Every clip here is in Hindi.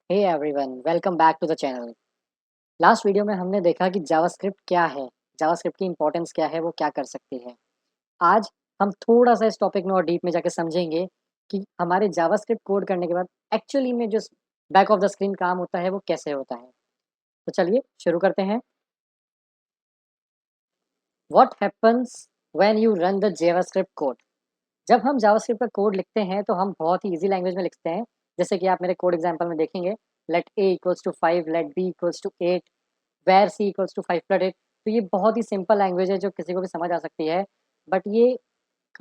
Hey everyone, welcome back to the channel. Last video में हमने देखा कि जावास्क्रिप्ट क्या है, जावास्क्रिप्ट की इंपॉर्टेंस क्या है, वो क्या कर सकती है। आज हम थोड़ा-सा इस टॉपिक में और डीप में जाके समझेंगे कि हमारे जावास्क्रिप्ट कोड करने के बाद एक्चुअली में जो बैक ऑफ द स्क्रीन काम होता है, वो कैसे होता है। तो चलिए शुरू करते हैं। What happens when you run the JavaScript code? जब हम जावास्क्रिप्ट का कोड लिखते हैं, तो हम बहुत ही ईज़ी लैंग्वेज में लिखते हैं। जैसे कि आप मेरे कोड एग्जांपल में देखेंगे, let a equals to 5, let b equals to 8, where c equals to 5 plus 8। तो ये बहुत ही सिंपल लैंग्वेज है जो किसी को भी समझ आ सकती है। बट ये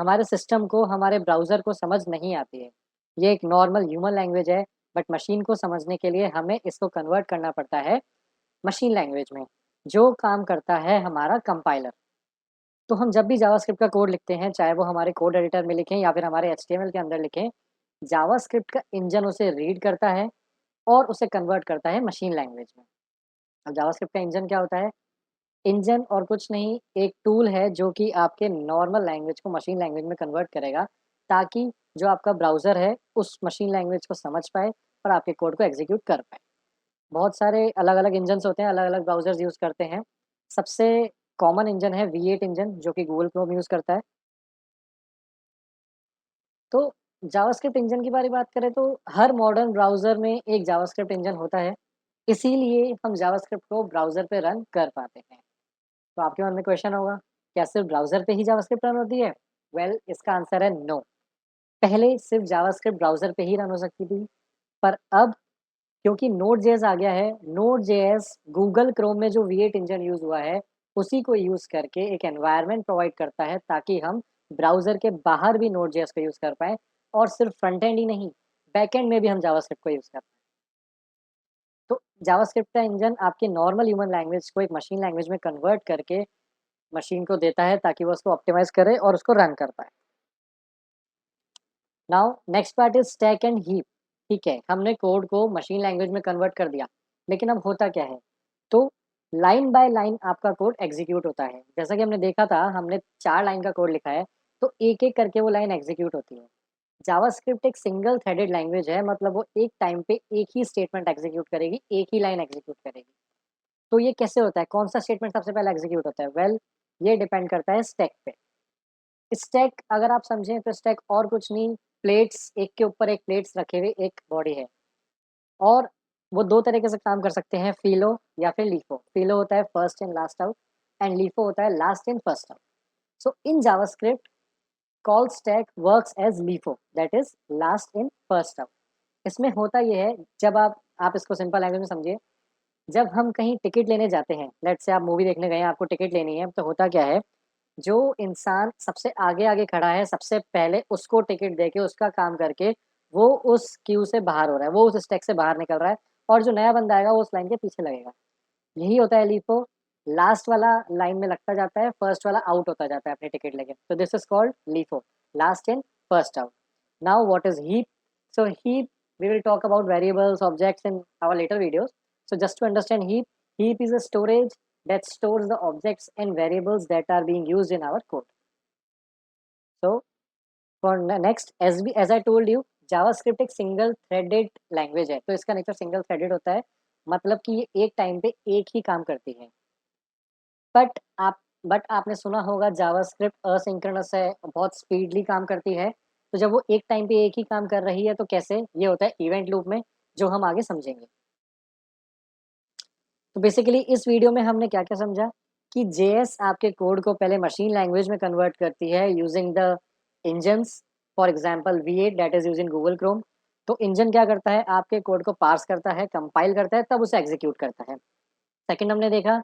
हमारे सिस्टम को, हमारे ब्राउज़र को समझ नहीं आती है। ये एक नॉर्मल ह्यूमन लैंग्वेज है, बट मशीन को समझने के लिए हमें इसको कन्वर्ट करना पड़ता है मशीन लैंग्वेज में, जो काम करता है हमारा कंपाइलर। तो हम जब भी जावास्क्रिप्ट का कोड लिखते हैं, चाहे वो हमारे कोड एडिटर में लिखें या फिर हमारे एचटीएमएल के अंदर लिखें, जावास्क्रिप्ट का इंजन उसे रीड करता है और उसे कन्वर्ट करता है मशीन लैंग्वेज में। अब जावास्क्रिप्ट का इंजन क्या होता है? इंजन और कुछ नहीं, एक टूल है जो कि आपके नॉर्मल लैंग्वेज को मशीन लैंग्वेज में कन्वर्ट करेगा, ताकि जो आपका ब्राउज़र है, उस मशीन लैंग्वेज को समझ पाए और आपके कोड को एग्ज़ीक्यूट कर पाए। बहुत सारे अलग-अलग इंजन्स होते हैं, अलग-अलग ब्राउज़र्स यूज़ करते हैं। सबसे कॉमन इंजन है V8 इंजन, जो कि गूगल क्रोम यूज़ करता है। तो जावास्क्रिप्ट इंजन की बात करें तो हर मॉडर्न ब्राउज़र में एक जावास्क्रिप्ट इंजन होता है। इसीलिए हम जावास्क्रिप्ट को ब्राउज़र पे रन कर पाते हैं। तो आपके मन में क्वेश्चन होगा, क्या सिर्फ़ ब्राउज़र पे ही जावास्क्रिप्ट रन होती है? वेल, इसका आंसर है नो। पहले सिर्फ़ जावास्क्रिप्ट ब्राउज़र पे ही रन हो सकती थी, पर अब क्योंकि नोड जेएस आ गया है, नोड जेएस गूगल क्रोम में जो V8 इंजन यूज़ हुआ है, उसी को यूज़ करके एक एनवायरनमेंट प्रोवाइड करता है, ताकि हम ब्राउज़र के बाहर भी नोड जेएस को यूज़ कर पाएँ और सिर्फ़ फ्रंट एंड ही नहीं, बैक एंड में भी हम जावास्क्रिप्ट को यूज़ कर पाएँ। तो जावास्क्रिप्ट का इंजन आपके नॉर्मल ह्यूमन लैंग्वेज को एक मशीन लैंग्वेज में कन्वर्ट करके मशीन को देता है, ताकि वो उसको ऑप्टिमाइज़ करे और उसको रन कर पाए। Now next part is stack and heap. ठीक है, हमने कोड को मशीन लैंग्वेज में कन्वर्ट कर दिया, लेकिन अब होता क्या है? तो लाइन बाय लाइन आपका कोड एग्ज़ीक्यूट होता है। जैसा कि हमने देखा था, हमने 4 लाइन का कोड लिखा है, तो एक-एक करके वो लाइन एग्ज़ीक्यूट होती है। जावास्क्रिप्ट एक सिंगल थ्रेडेड लैंग्वेज है, मतलब वो एक टाइम पे एक ही स्टेटमेंट एग्ज़ीक्यूट करेगी, एक ही लाइन एग्ज़ीक्यूट करेगी। तो ये कैसे होता है? कौन-सा स्टेटमेंट सबसे पहले एग्ज़ीक्यूट होता है? वेल, ये डिपेंड करता है स्टैक पे। स्टैक अगर आप समझें तो स्टैक और कुछ नहीं, प्लेट्स एक के ऊपर एक प्लेट्स रखे हुए एक बॉडी है। और वो 2 तरीके से काम कर सकते हैं, फ़िलो या फिर लीफो। फ़िलो होता है first in last out and LIFO होता है last in first out. So in JavaScript call stack works as LIFO, that is last in first out. इसमें होता ये है, जब आप इसको सिंपल लैंग्वेज में समझिए, जब हम कहीं टिकट लेने जाते हैं, लेट्स से आप मूवी देखने गए हैं, आपको टिकट लेनी है, तो होता क्या है, जो इंसान सबसे आगे-आगे खड़ा है, सबसे पहले उसको टिकट देके, उसका काम करके, वो उस क्यू से बाहर हो रहा है, वो उस स्टैक से बाहर निकल रहा है और जो नया बंदा आएगा, वो उस लाइन के पीछे लगेगा। यही होता है LIFO, लास्ट वाला लाइन में लगता जाता है, फर्स्ट वाला आउट होता जाता है अपनी टिकट लेके। तो this is called LIFO, last in, first out. Now what is heap? So heap, we will talk about variables, objects in our later videos. So just to understand heap, heap is a storage that stores the objects and variables that are being used in our code. So for next, as I told you, JavaScript एक सिंगल थ्रेडेड लैंग्वेज है, तो इसका नेचर सिंगल थ्रेडेड होता है, मतलब कि ये एक टाइम पे एक ही काम करती है। बट आप बट आपने सुना होगा जावास्क्रिप्ट असिंक्रोनस है, बहुत स्पीडली काम करती है। तो जब वो एक टाइम पे एक ही काम कर रही है, तो कैसे? ये होता है इवेंट लूप में, जो हम आगे समझेंगे। तो बेसिकली इस वीडियो में हमने क्या-क्या समझा कि जेएस आपके कोड को पहले मशीन लैंग्वेज में कन्वर्ट करती है using the engines, for example V8 that is used in Google Chrome. तो इंजन क्या करता है? आपके कोड को पार्स करता है, कंपाइल करता है, तब उसे एग्ज़ीक्यूट करता है। सेकंड हमने देखा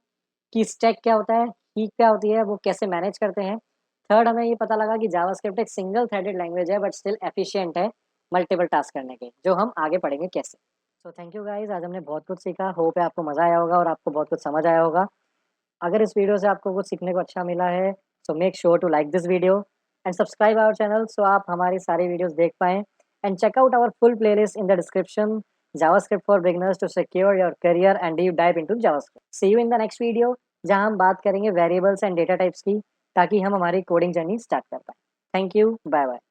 कि स्टैक क्या होता है, हीप क्या होती है, वो कैसे मैनेज करते हैं। थर्ड हमें ये पता लगा कि जावास्क्रिप्ट एक सिंगल थ्रेडेड लैंग्वेज है, बट स्टिल एफिशिएंट है मल्टीपल टास्क करने के, जो हम आगे पढ़ेंगे कैसे। सो थैंक यू गाइस, आज हमने बहुत कुछ सीखा। होप है आपको मज़ा आया होगा और आपको बहुत कुछ समझ आया होगा। अगर इस वीडियो से आपको कुछ सीखने को अच्छा मिला है, so make sure to like this video and subscribe our channel, so आप हमारी सारी वीडियोस देख पाएँ and check out our full playlist in the description, JavaScript for beginners to secure your career and deep dive into JavaScript. See you in the next video, जहाँ हम बात करेंगे वेरिएबल्स एंड डेटा टाइप्स की, ताकि हम हमारी कोडिंग जर्नी स्टार्ट कर पाएँ। Thank you, bye bye.